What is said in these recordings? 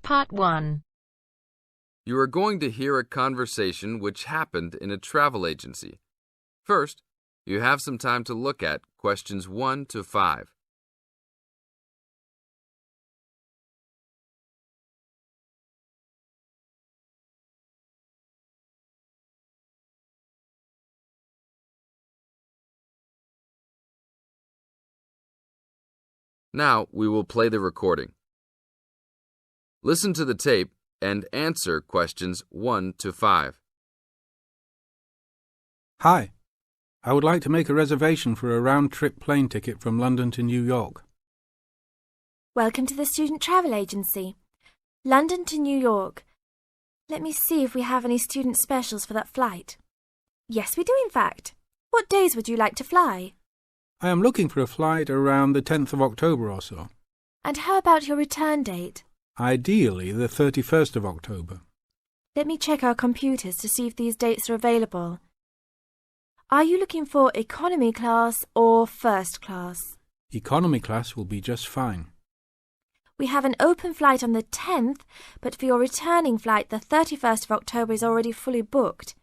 Part 1. You are going to hear a conversation which happened in a travel agency. First, you have some time to look at questions 1 to 5. Now we will play the recording. Listen to the tape and answer questions 1 to 5. Hi, I would like to make a reservation for a round-trip plane ticket from London to New York. Welcome to the Student Travel Agency. London to New York. Let me see if we have any student specials for that flight. Yes, we do in fact. What days would you like to fly? I am looking for a flight around the 10th of October or so. And how about your return date? Ideally, the 31st of October. Let me check our computers to see if these dates are available. Are you looking for economy class or first class? Economy class will be just fine. We have an open flight on the 10th, but for your returning flight, the 31st of October is already fully booked.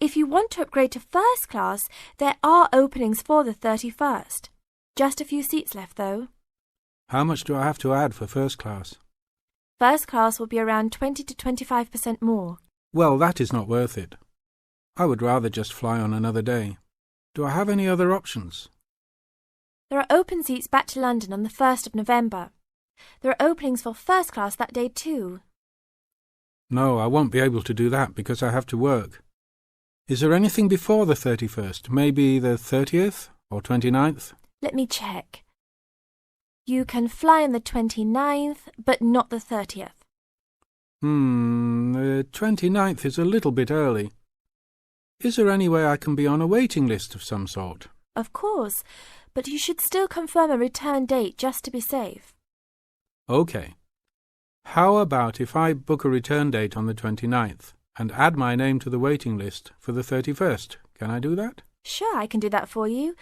If you want to upgrade to first class, there are openings for the 31st. Just a few seats left, though. How much do I have to add for first class? First class will be around 20 to 25% more. Well, that is not worth it. I would rather just fly on another day. Do I have any other options? There are open seats back to London on the 1st of November. There are openings for first class that day too. No, I won't be able to do that because I have to work. Is there anything before the 31st? Maybe the 30th or 29th? Let me check. You can fly on the 29th, but not the 30th. The 29th is a little bit early. Is there any way I can be on a waiting list of some sort? Of course, but you should still confirm a return date just to be safe. OK. How about if I book a return date on the 29th and add my name to the waiting list for the 31st? Can I do that? Sure, I can do that for you.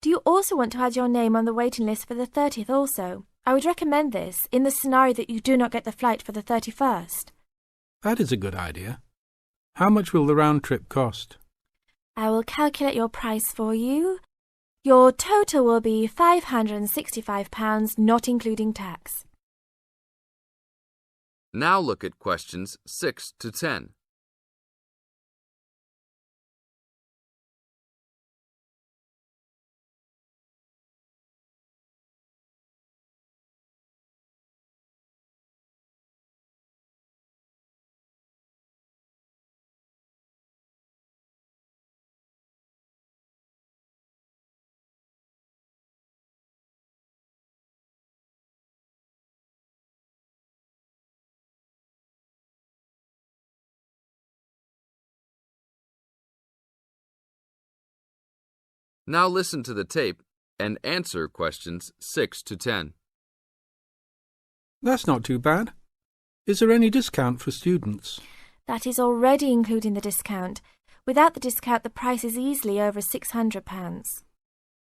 Do you also want to add your name on the waiting list for the 30th also? I would recommend this in the scenario that you do not get the flight for the 31st. That is a good idea. How much will the round trip cost? I will calculate your price for you. Your total will be £565, not including tax. Now look at questions 6 to 10. Now listen to the tape and answer questions 6 to 10. That's not too bad. Is there any discount for students? That is already including the discount. Without the discount, the price is easily over £600.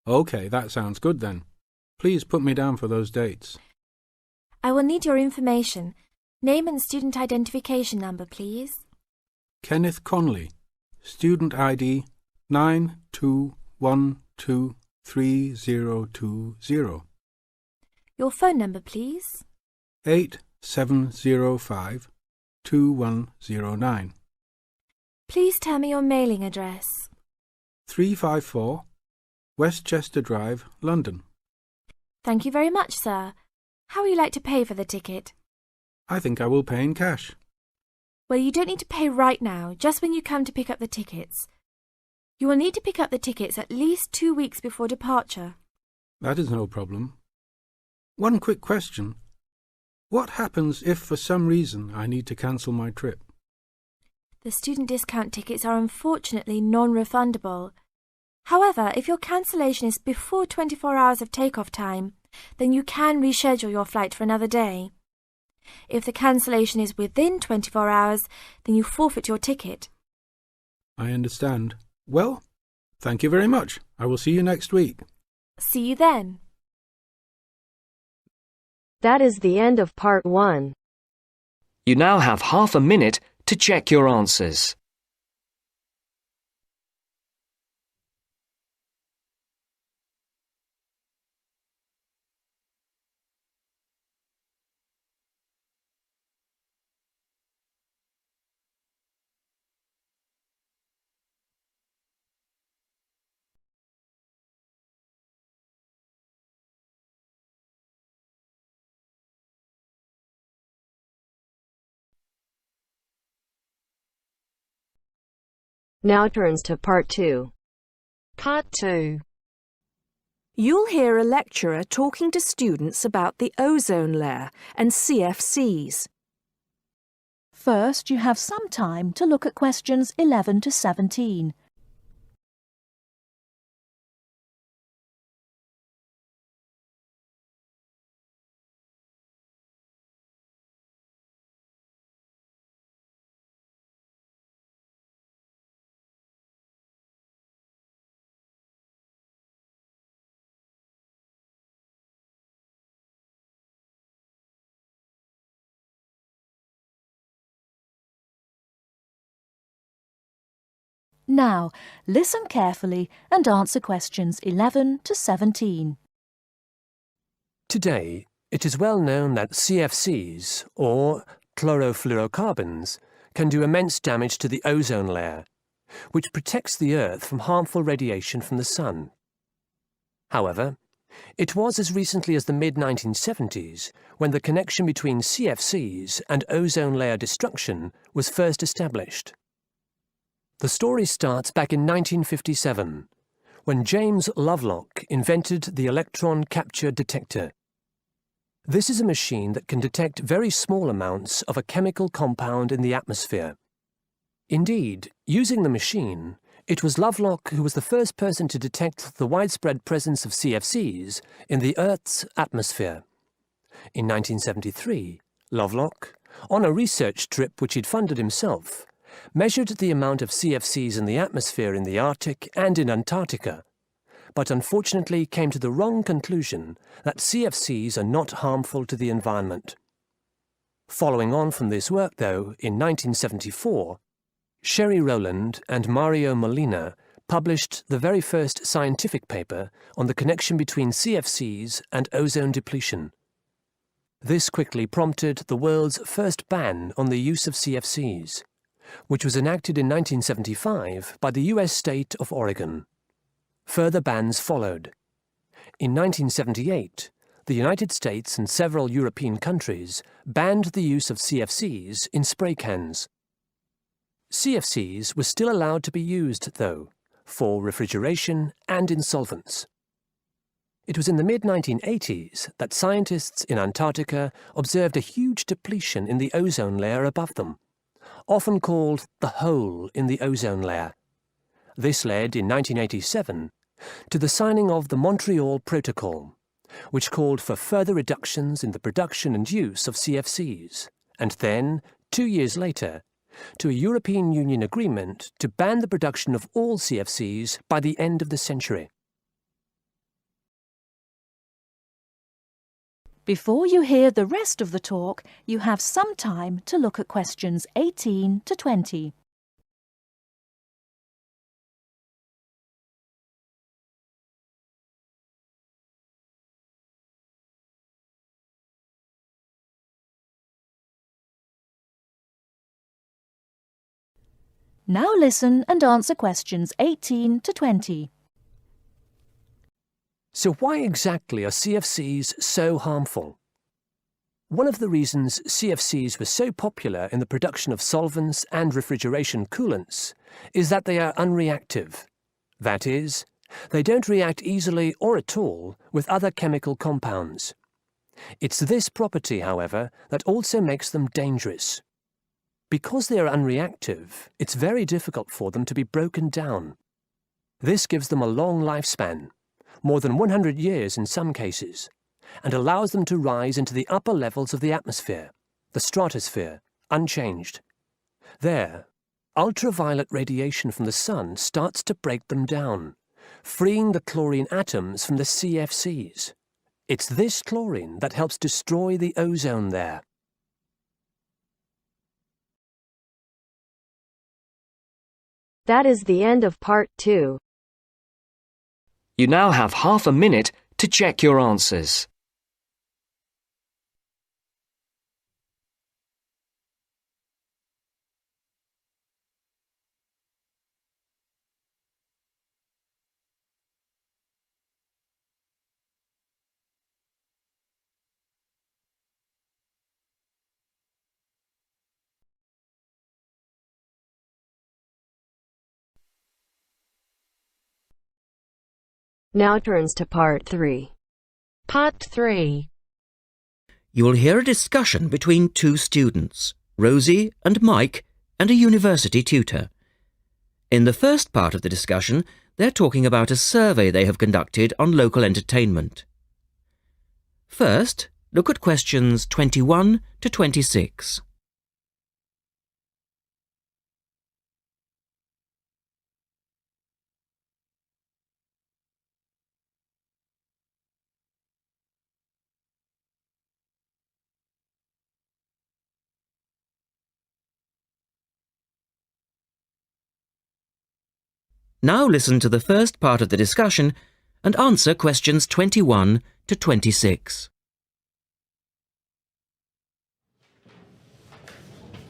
OK, that sounds good then. Please put me down for those dates. I will need your information. Name and student identification number, please. Kenneth Conley, student ID 92123020. Your phone number, please. 87052109. Please tell me your mailing address. 354 Westchester Drive, London. Thank you very much, sir. How would you like to pay for the ticket? I think I will pay in cash. Well, you don't need to pay right now, just when you come to pick up the tickets. You will need to pick up the tickets at least 2 weeks before departure. That is no problem. One quick question. What happens if for some reason I need to cancel my trip? The student discount tickets are unfortunately non-refundable. However, if your cancellation is before 24 hours of takeoff time, then you can reschedule your flight for another day. If the cancellation is within 24 hours, then you forfeit your ticket. I understand. Well, thank you very much. I will see you next week. See you then. That is the end of part 1. You now have half a minute to check your answers. Now turns to Part 2. Part 2. You'll hear a lecturer talking to students about the ozone layer and CFCs. First, you have some time to look at questions 11 to 17. Now, listen carefully and answer questions 11 to 17. Today, it is well known that CFCs, or chlorofluorocarbons, can do immense damage to the ozone layer, which protects the Earth from harmful radiation from the sun. However, it was as recently as the mid-1970s when the connection between CFCs and ozone layer destruction was first established. The story starts back in 1957, when James Lovelock invented the electron capture detector. This is a machine that can detect very small amounts of a chemical compound in the atmosphere. Indeed, using the machine, it was Lovelock who was the first person to detect the widespread presence of CFCs in the Earth's atmosphere. In 1973, Lovelock, on a research trip which he'd funded himself, measured the amount of CFCs in the atmosphere in the Arctic and in Antarctica, but unfortunately came to the wrong conclusion that CFCs are not harmful to the environment. Following on from this work, though, in 1974, Sherry Rowland and Mario Molina published the very first scientific paper on the connection between CFCs and ozone depletion. This quickly prompted the world's first ban on the use of CFCs, which was enacted in 1975 by the US state of Oregon. Further bans followed. In 1978, the United States and several European countries banned the use of CFCs in spray cans. CFCs were still allowed to be used, though, for refrigeration and in solvents. It was in the mid-1980s that scientists in Antarctica observed a huge depletion in the ozone layer above them, often called the hole in the ozone layer. This led, in 1987, to the signing of the Montreal Protocol, which called for further reductions in the production and use of CFCs, and then, 2 years later, to a European Union agreement to ban the production of all CFCs by the end of the century. Before you hear the rest of the talk, you have some time to look at questions 18 to 20. Now listen and answer questions 18 to 20. So why exactly are CFCs so harmful? One of the reasons CFCs were so popular in the production of solvents and refrigeration coolants is that they are unreactive. That is, they don't react easily or at all with other chemical compounds. It's this property, however, that also makes them dangerous. Because they are unreactive, it's very difficult for them to be broken down. This gives them a long lifespan, more than 100 years in some cases, and allows them to rise into the upper levels of the atmosphere, the stratosphere, unchanged. There, ultraviolet radiation from the sun starts to break them down, freeing the chlorine atoms from the CFCs. It's this chlorine that helps destroy the ozone there. That is the end of part 2. You now have half a minute to check your answers. Now turns to part 3. Part 3. You will hear a discussion between two students, Rosie and Mike, and a university tutor. In the first part of the discussion, they're talking about a survey they have conducted on local entertainment. First, look at questions 21 to 26. Now listen to the first part of the discussion and answer questions 21 to 26.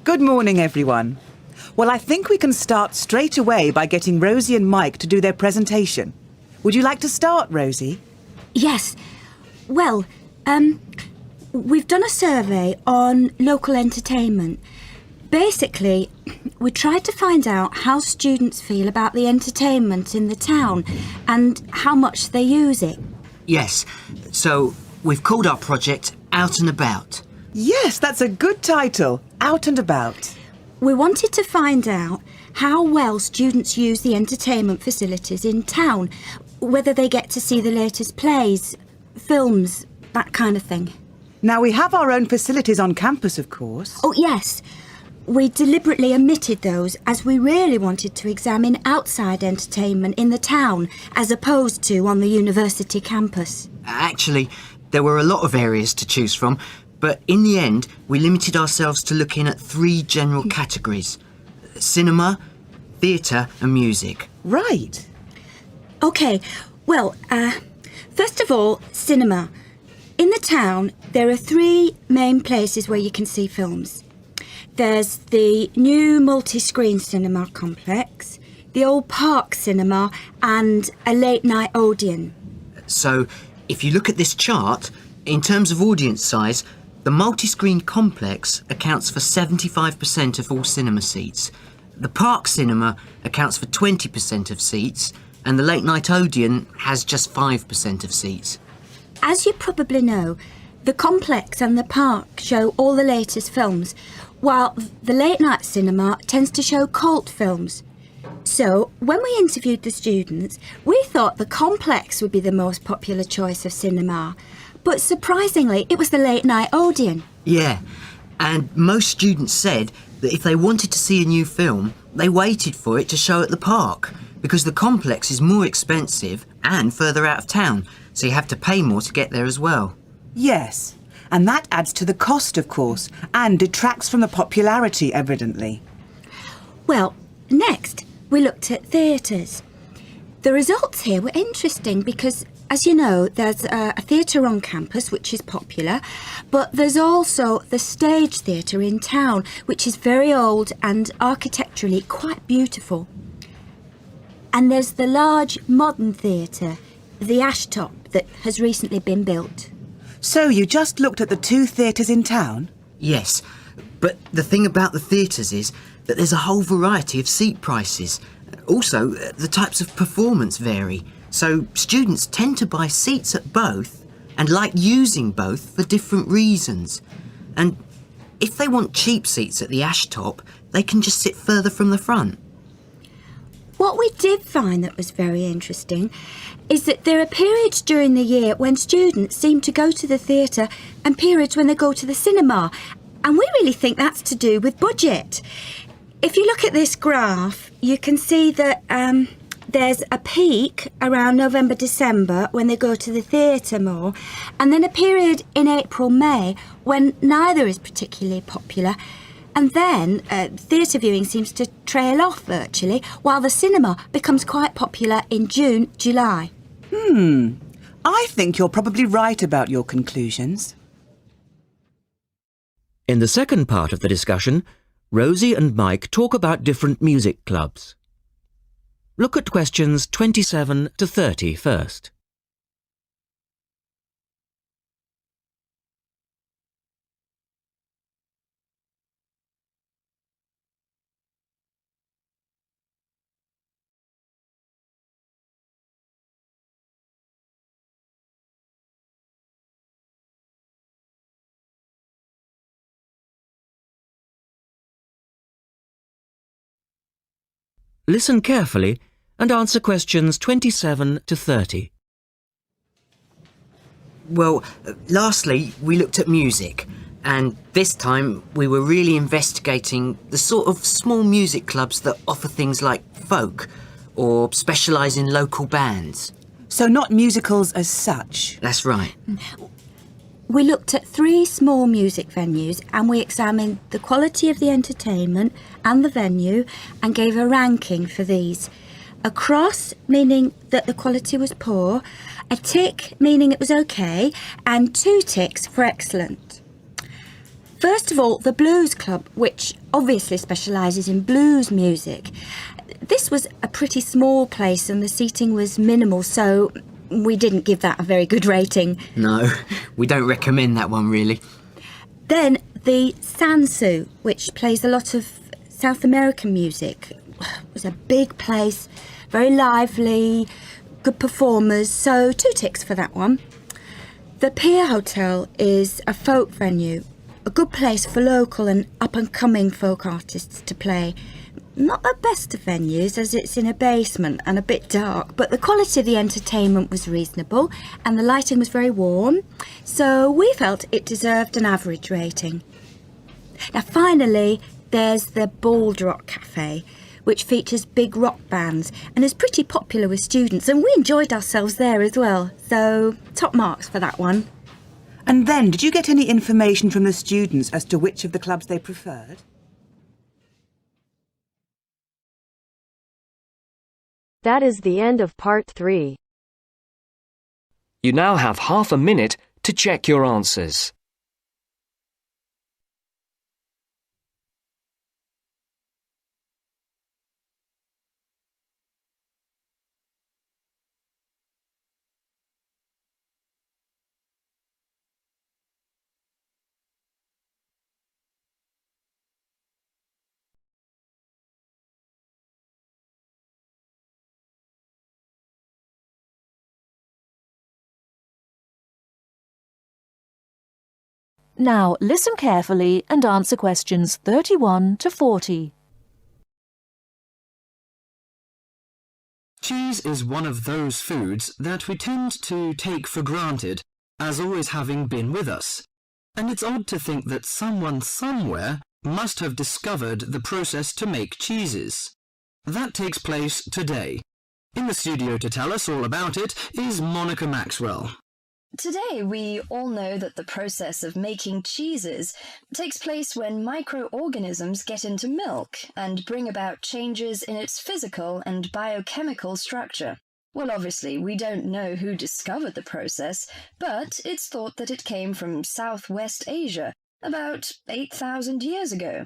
Good morning, everyone. Well, I think we can start straight away by getting Rosie and Mike to do their presentation. Would you like to start, Rosie? Yes. Well, we've done a survey on local entertainment. Basically, we tried to find out how students feel about the entertainment in the town and how much they use it. Yes, so we've called our project Out and About. Yes, that's a good title, Out and About. We wanted to find out how well students use the entertainment facilities in town, whether they get to see the latest plays, films, that kind of thing. Now, we have our own facilities on campus, of course. Oh, yes. We deliberately omitted those as we really wanted to examine outside entertainment in the town as opposed to on the university campus. Actually, there were a lot of areas to choose from, but in the end, we limited ourselves to looking at 3 general categories: cinema, theatre and music. Right. OK, well, first of all, cinema. In the town, there are 3 main places where you can see films. There's the new multi-screen cinema complex, the old Park Cinema and a late-night Odeon. So, if you look at this chart, in terms of audience size, the multi-screen complex accounts for 75% of all cinema seats. The Park Cinema accounts for 20% of seats, and the late-night Odeon has just 5% of seats. As you probably know, the complex and the park show all the latest films, while the late-night cinema tends to show cult films. So, when we interviewed the students, we thought the complex would be the most popular choice of cinema. But surprisingly, it was the late-night Odeon. Yeah, and most students said that if they wanted to see a new film, they waited for it to show at the park, because the complex is more expensive and further out of town, so you have to pay more to get there as well. Yes, and that adds to the cost, of course, and detracts from the popularity, evidently. Well, next, we looked at theatres. The results here were interesting because, as you know, there's a theatre on campus which is popular, but there's also the Stage Theatre in town, which is very old and architecturally quite beautiful. And there's the large modern theatre, the Ashtop, that has recently been built. So you just looked at the 2 theatres in town? Yes, but the thing about the theatres is that there's a whole variety of seat prices. Also, the types of performance vary, so students tend to buy seats at both and like using both for different reasons. And if they want cheap seats at the Ashtop, they can just sit further from the front. What we did find that was very interesting is that there are periods during the year when students seem to go to the theatre and periods when they go to the cinema. And we really think that's to do with budget. If you look at this graph, you can see that there's a peak around November, December when they go to the theatre more, and then a period in April, May when neither is particularly popular. And then theatre viewing seems to trail off virtually, while the cinema becomes quite popular in June, July. I think you're probably right about your conclusions. In the second part of the discussion, Rosie and Mike talk about different music clubs. Look at questions 27 to 30 first. Listen carefully and answer questions 27 to 30. Well, lastly, we looked at music, and this time we were really investigating the sort of small music clubs that offer things like folk or specialise in local bands. So not musicals as such? That's right. We looked at 3 small music venues and we examined the quality of the entertainment and the venue and gave a ranking for these. A cross, meaning that the quality was poor, a tick, meaning it was okay, and 2 ticks for excellent. First of all, the Blues Club, which obviously specialises in blues music. This was a pretty small place and the seating was minimal, so we didn't give that a very good rating. No, we don't recommend that one, really. Then the Sansu, which plays a lot of South American music. It was a big place, very lively, good performers, so 2 ticks for that one. The Pier Hotel is a folk venue, a good place for local and up-and-coming folk artists to play. Not the best of venues, as it's in a basement and a bit dark, but the quality of the entertainment was reasonable and the lighting was very warm, so we felt it deserved an average rating. Now finally, there's the Bald Rock Cafe, which features big rock bands and is pretty popular with students, and we enjoyed ourselves there as well, so top marks for that one. And then, did you get any information from the students as to which of the clubs they preferred? That is the end of part 3. You now have half a minute to check your answers. Now listen carefully and answer questions 31 to 40. Cheese is one of those foods that we tend to take for granted as always having been with us. And it's odd to think that someone somewhere must have discovered the process to make cheeses. That takes place today. In the studio to tell us all about it is Monica Maxwell. Today, we all know that the process of making cheeses takes place when microorganisms get into milk and bring about changes in its physical and biochemical structure. Well, obviously, we don't know who discovered the process, but it's thought that it came from Southwest Asia about 8,000 years ago.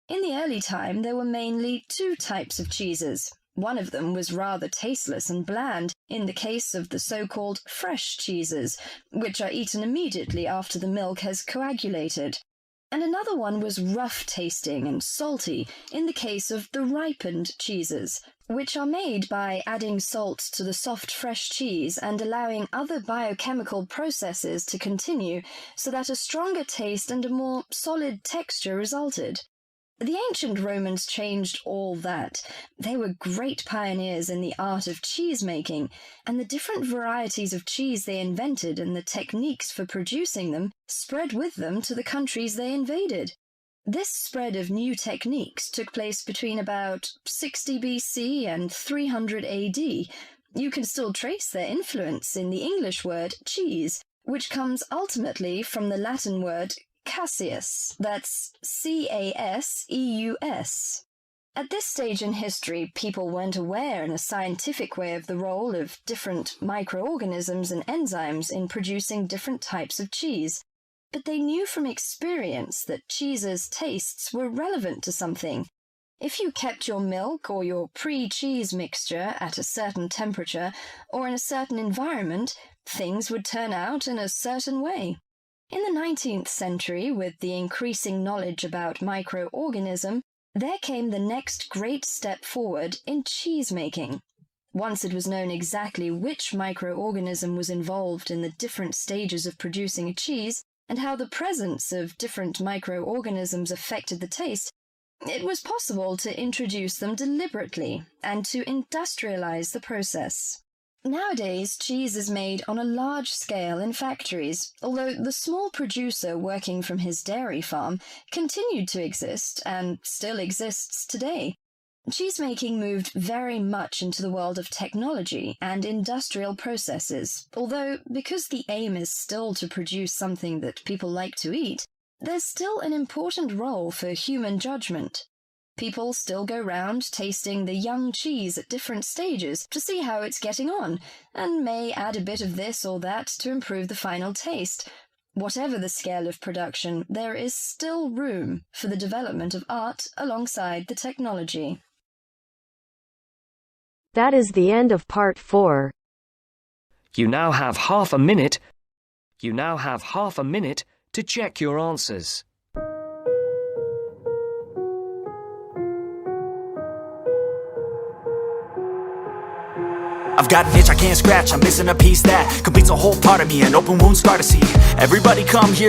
In the early time, there were mainly 2 types of cheeses. One of them was rather tasteless and bland, in the case of the so-called fresh cheeses, which are eaten immediately after the milk has coagulated. And another one was rough-tasting and salty, in the case of the ripened cheeses, which are made by adding salt to the soft fresh cheese and allowing other biochemical processes to continue so that a stronger taste and a more solid texture resulted. The ancient Romans changed all that. They were great pioneers in the art of cheese-making, and the different varieties of cheese they invented and the techniques for producing them spread with them to the countries they invaded. This spread of new techniques took place between about 60 BC and 300 AD. You can still trace their influence in the English word cheese, which comes ultimately from the Latin word caseus. That's C-A-S-E-U-S. At this stage in history, people weren't aware in a scientific way of the role of different microorganisms and enzymes in producing different types of cheese. But they knew from experience that cheese's tastes were relevant to something. If you kept your milk or your pre-cheese mixture at a certain temperature or in a certain environment, things would turn out in a certain way. In the 19th century, with the increasing knowledge about microorganism, there came the next great step forward in cheese making. Once it was known exactly which microorganism was involved in the different stages of producing a cheese, and how the presence of different microorganisms affected the taste, it was possible to introduce them deliberately and to industrialize the process. Nowadays, cheese is made on a large scale in factories, although the small producer working from his dairy farm continued to exist and still exists today. Cheesemaking moved very much into the world of technology and industrial processes, although because the aim is still to produce something that people like to eat, there's still an important role for human judgment. People still go round tasting the young cheese at different stages to see how it's getting on, and may add a bit of this or that to improve the final taste. Whatever the scale of production, there is still room for the development of art alongside the technology. That is the end of part 4. You now have half a minute. You now have half a minute to check your answers. I've got an itch I can't scratch, I'm missing a piece that completes a whole part of me, an open wound scar to see. Everybody come here.